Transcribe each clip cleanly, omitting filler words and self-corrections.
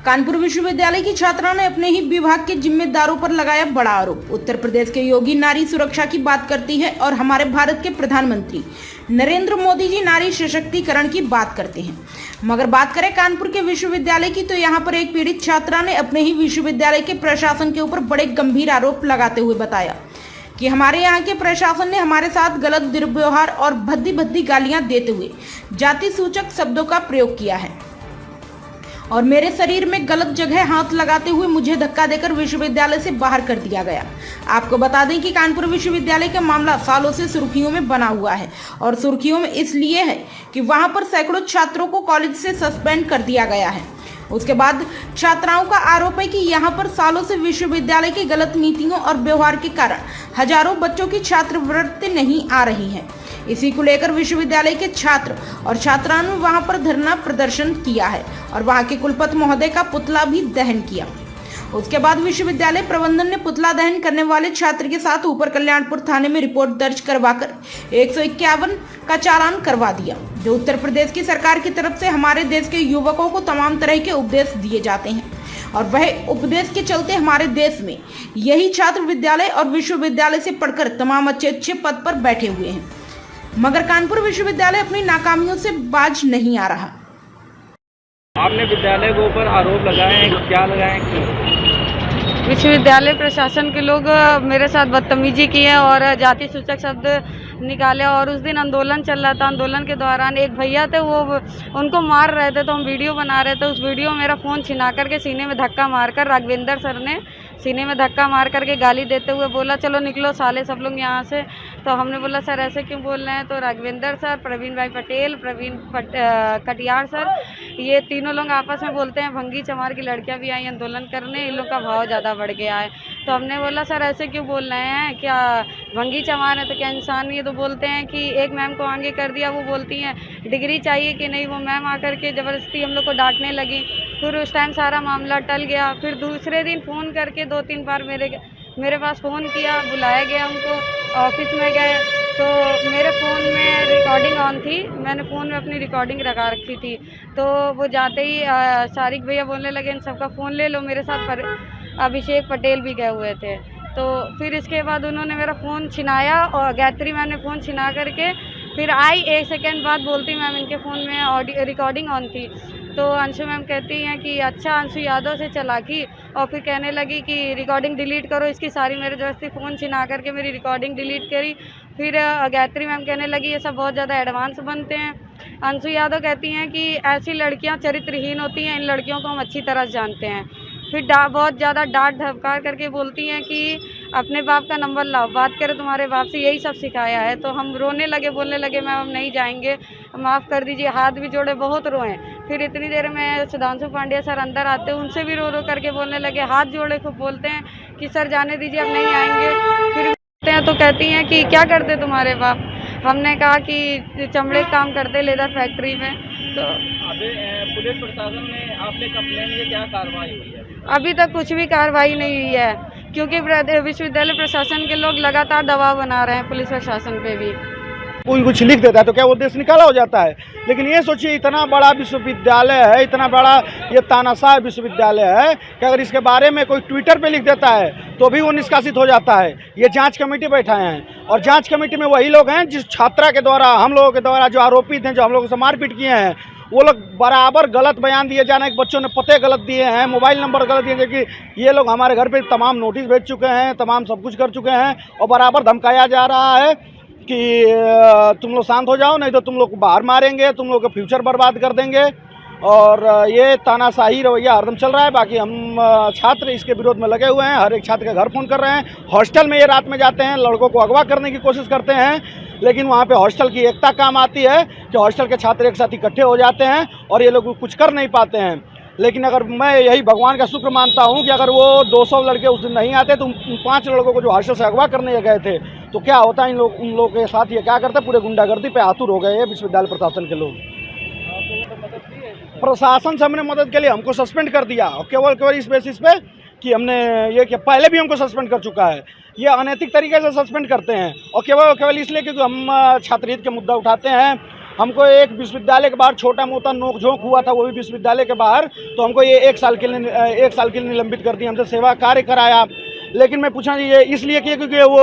कानपुर विश्वविद्यालय की छात्रा ने अपने ही विभाग के जिम्मेदारों पर लगाया बड़ा आरोप। उत्तर प्रदेश के योगी नारी सुरक्षा की बात करती है और हमारे भारत के प्रधानमंत्री नरेंद्र मोदी जी नारी सशक्तिकरण की बात करते हैं। मगर बात करें कानपुर के विश्वविद्यालय की तो यहाँ पर एक पीड़ित छात्रा ने अपने ही विश्वविद्यालय के प्रशासन के ऊपर बड़े गंभीर आरोप लगाते हुए बताया कि हमारे यहाँ के प्रशासन ने हमारे साथ गलत दुर्व्यवहार और भद्दी भद्दी गालियां देते हुए जाति सूचक शब्दों का प्रयोग किया है और मेरे शरीर में गलत जगह हाथ लगाते हुए मुझे धक्का देकर विश्वविद्यालय से बाहर कर दिया गया। आपको बता दें कि कानपुर विश्वविद्यालय का मामला सालों से सुर्खियों में बना हुआ है और सुर्खियों में इसलिए है कि वहां पर सैकड़ों छात्रों को कॉलेज से सस्पेंड कर दिया गया है। उसके बाद छात्राओं का आरोप है कि यहाँ पर सालों से विश्वविद्यालय की गलत नीतियों और व्यवहार के कारण हजारों बच्चों की छात्रवृत्ति नहीं आ रही है। इसी को लेकर विश्वविद्यालय के छात्र और छात्राओं ने वहां पर धरना प्रदर्शन किया है और वहां के कुलपति महोदय का पुतला भी दहन किया। उसके बाद विश्वविद्यालय प्रबंधन ने पुतला दहन करने वाले छात्र के साथ ऊपर कल्याणपुर थाने में रिपोर्ट दर्ज करवाकर 151 का चालान करवा दिया। जो उत्तर प्रदेश की सरकार की तरफ से हमारे देश के युवकों को तमाम तरह के उपदेश दिए जाते हैं और वह उपदेश के चलते हमारे देश में यही छात्र विद्यालय और विश्वविद्यालय से पढ़कर तमाम अच्छे पद पर बैठे हुए हैं, मगर कानपुर विश्वविद्यालय अपनी नाकामियों से बाज नहीं आ रहा। आपने विद्यालय के ऊपर आरोप लगाए हैं, क्या लगाए हैं, क्यों? विश्वविद्यालय प्रशासन के लोग मेरे साथ बदतमीजी की है और जाति सूचक शब्द निकाले और उस दिन आंदोलन चल रहा था। आंदोलन के दौरान एक भैया थे, वो उनको मार रहे थे तो हम वीडियो बना रहे थे। उस वीडियो में मेरा फ़ोन छिना करके सीने में धक्का मारकर राघवेंद्र सर ने सीने में धक्का मार करके गाली देते हुए बोला चलो निकलो साले सब लोग यहाँ से। तो हमने बोला सर ऐसे क्यों बोल रहे हैं? तो राघवेंद्र सर, प्रवीण भाई पटेल, कटियार सर, ये तीनों लोग आपस में बोलते हैं भंगी चमार की लड़कियां भी आई आंदोलन करने, इन लोग का भाव ज़्यादा बढ़ गया है। तो हमने बोला सर ऐसे क्यों बोल रहे हैं, क्या भंगी चमार है तो क्या इंसान? ये तो बोलते हैं कि एक मैम को आगे कर दिया, वो बोलती हैं डिग्री चाहिए कि नहीं। वो मैम आकर के ज़बरदस्ती हम लोग को डांटने लगी। फिर उस टाइम सारा मामला टल गया। फिर दूसरे दिन फ़ोन करके 2-3 बार मेरे पास फ़ोन किया, बुलाया गया हमको, ऑफिस में गए तो मेरे फ़ोन में रिकॉर्डिंग ऑन थी, मैंने फ़ोन में अपनी रिकॉर्डिंग लगा रखी थी। तो वो जाते ही सारिक भैया बोलने लगे इन सबका फ़ोन ले लो। मेरे साथ अभिषेक पटेल भी गए हुए थे। तो फिर इसके बाद उन्होंने मेरा फ़ोन छिनाया और गायत्री मैम ने फ़ोन छिना करके फिर आई। 1 सेकेंड बाद बोलती मैम इनके फ़ोन में ऑडियो रिकॉर्डिंग ऑन थी। तो अंशु मैम कहती हैं कि अच्छा अंशु यादव से चालाकी, और फिर कहने लगी कि रिकॉर्डिंग डिलीट करो इसकी सारी। मेरे जबरदस्ती फ़ोन छिना करके मेरी रिकॉर्डिंग डिलीट करी। फिर गायत्री मैम कहने लगी ये सब बहुत ज़्यादा एडवांस बनते हैं। अंशु यादव कहती हैं कि ऐसी लड़कियां चरित्रहीन होती हैं, इन लड़कियों को हम अच्छी तरह जानते हैं। फिर बहुत ज़्यादा डांट धपकार करके बोलती हैं कि अपने बाप का नंबर लाओ, बात करें तुम्हारे बाप से, यही सब सिखाया है। तो हम रोने लगे, बोलने लगे मैम हम नहीं जाएंगे, माफ़ कर दीजिए। हाथ भी जोड़े, बहुत रोए। फिर इतनी देर में सुधांशु पांड्या सर अंदर आते हैं, उनसे भी रो रो करके बोलने लगे, हाथ जोड़े खूब बोलते हैं कि सर जाने दीजिए अब नहीं आएंगे। फिर बोलते हैं तो कहती हैं कि क्या करते तुम्हारे बाप? हमने कहा कि चमड़े काम करते लेदर फैक्ट्री में। तो अभी पुलिस प्रशासन ने आपने कंप्लेन की, क्या कार्रवाई हुई है? अभी तक कुछ भी कार्रवाई नहीं हुई है क्योंकि विश्वविद्यालय प्रशासन के लोग लगातार दबाव बना रहे हैं पुलिस प्रशासन पे भी। कोई कुछ लिख देता है तो क्या वो देश निकाला हो जाता है? लेकिन ये सोचिए इतना बड़ा विश्वविद्यालय है, इतना बड़ा ये तानाशाह विश्वविद्यालय है कि अगर इसके बारे में कोई ट्विटर पे लिख देता है तो भी वो निष्कासित हो जाता है। ये जांच कमेटी बैठाए हैं और जांच कमेटी में वही लोग हैं जिस छात्रा के द्वारा, हम लोगों के द्वारा जो आरोपित हैं, जो हम लोगों से मारपीट किए हैं, वो लोग बराबर गलत बयान दिए जाने के, बच्चों ने पते गलत दिए हैं, मोबाइल नंबर गलत दिए, कि ये लोग हमारे घर पे तमाम नोटिस भेज चुके हैं, तमाम सब कुछ कर चुके हैं और बराबर धमकाया जा रहा है कि तुम लोग शांत हो जाओ नहीं तो तुम लोग को बाहर मारेंगे, तुम लोग का फ्यूचर बर्बाद कर देंगे। और ये तानाशाही रवैया हरदम चल रहा है। बाकी हम छात्र इसके विरोध में लगे हुए हैं, हर एक छात्र के घर फ़ोन कर रहे हैं। हॉस्टल में ये रात में जाते हैं, लड़कों को अगवा करने की कोशिश करते हैं, लेकिन वहाँ पे हॉस्टल की एकता काम आती है कि हॉस्टल के छात्र एक साथ इकट्ठे हो जाते हैं और ये लोग कुछ कर नहीं पाते हैं। लेकिन अगर मैं यही भगवान का शुक्र मानता हूँ कि अगर वो 200 लड़के उस दिन नहीं आते तो उन 5 लड़कों को जो हॉस्टल से अगवा करने गए थे तो क्या होता है, उन लोगों के साथ ये क्या करते, पूरे गुंडागर्दी पे आतुर हो गए विश्वविद्यालय प्रशासन के लोग। प्रशासन से हमने मदद के लिए हमको सस्पेंड कर दिया और केवल इस बेसिस पे कि हमने ये कि पहले भी हमको सस्पेंड कर चुका है। ये अनैतिक तरीके से सस्पेंड करते हैं और केवल इसलिए क्योंकि हम छात्र हित के मुद्दा उठाते हैं हमको एक विश्वविद्यालय के बाहर छोटा मोटा नोकझोंक हुआ था, वो भी विश्वविद्यालय के बाहर, तो हमको ये 1 साल के लिए निलंबित कर दिया, हमसे सेवा कार्य कराया। लेकिन मैं पूछना ये इसलिए किया क्योंकि वो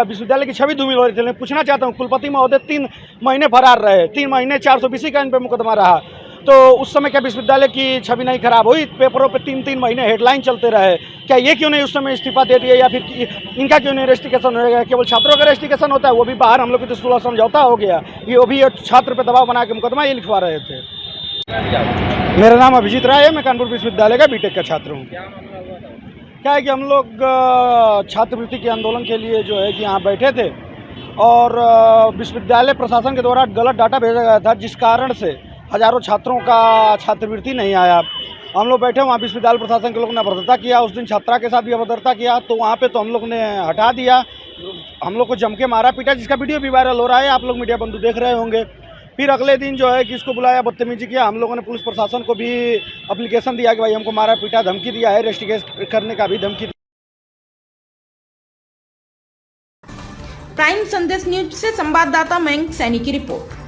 विश्वविद्यालय की छवि धूमिल हो रही थी। मैं पूछना चाहता हूँ, कुलपति महोदय 3 महीने फरार रहे, 3 महीने 420 का इन पर मुकदमा रहा, तो उस समय क्या विश्वविद्यालय की छवि नहीं खराब हुई? पेपरों पे 3-3 महीने हेडलाइन चलते रहे, क्या ये क्यों नहीं उस समय इस्तीफा दे दिया, या फिर इनका क्यों नहीं रेस्टिकेशन हो गया? केवल छात्रों का रेस्टिकेशन होता है, वो भी बाहर, हम लोग की तो सुलह समझौता हो गया, ये वो भी छात्र पे दबाव बना के मुकदमा ये लिखवा रहे थे। मेरा नाम अभिजीत राय है, मैं कानपुर विश्वविद्यालय का बीटेक का छात्र हूँ। क्या है कि हम लोग छात्रवृत्ति के आंदोलन के लिए जो है कि यहाँ बैठे थे, और विश्वविद्यालय प्रशासन के द्वारा गलत डाटा भेजा गया था, जिस कारण से हजारों छात्रों का छात्रवृत्ति नहीं आया। हम लोग बैठे, वहाँ विश्वविद्यालय प्रशासन के लोगों ने अभद्रता किया, उस दिन छात्रा के साथ भी अभद्रता किया, तो वहाँ पे तो हम लोग ने हटा दिया, हम लोग को जम के मारा पीटा, जिसका वीडियो भी वायरल हो रहा है, आप लोग मीडिया बंधु देख रहे होंगे। फिर अगले दिन जो है कि इसको बुलाया, बदतमीजी किया, हम लोगों ने पुलिस प्रशासन को भी एप्लीकेशन दिया कि भाई हमको मारा पीटा, धमकी दिया है, रेस्टिकेट करने का भी धमकी। प्राइम संदेश न्यूज से संवाददाता मयंक सैनी की रिपोर्ट।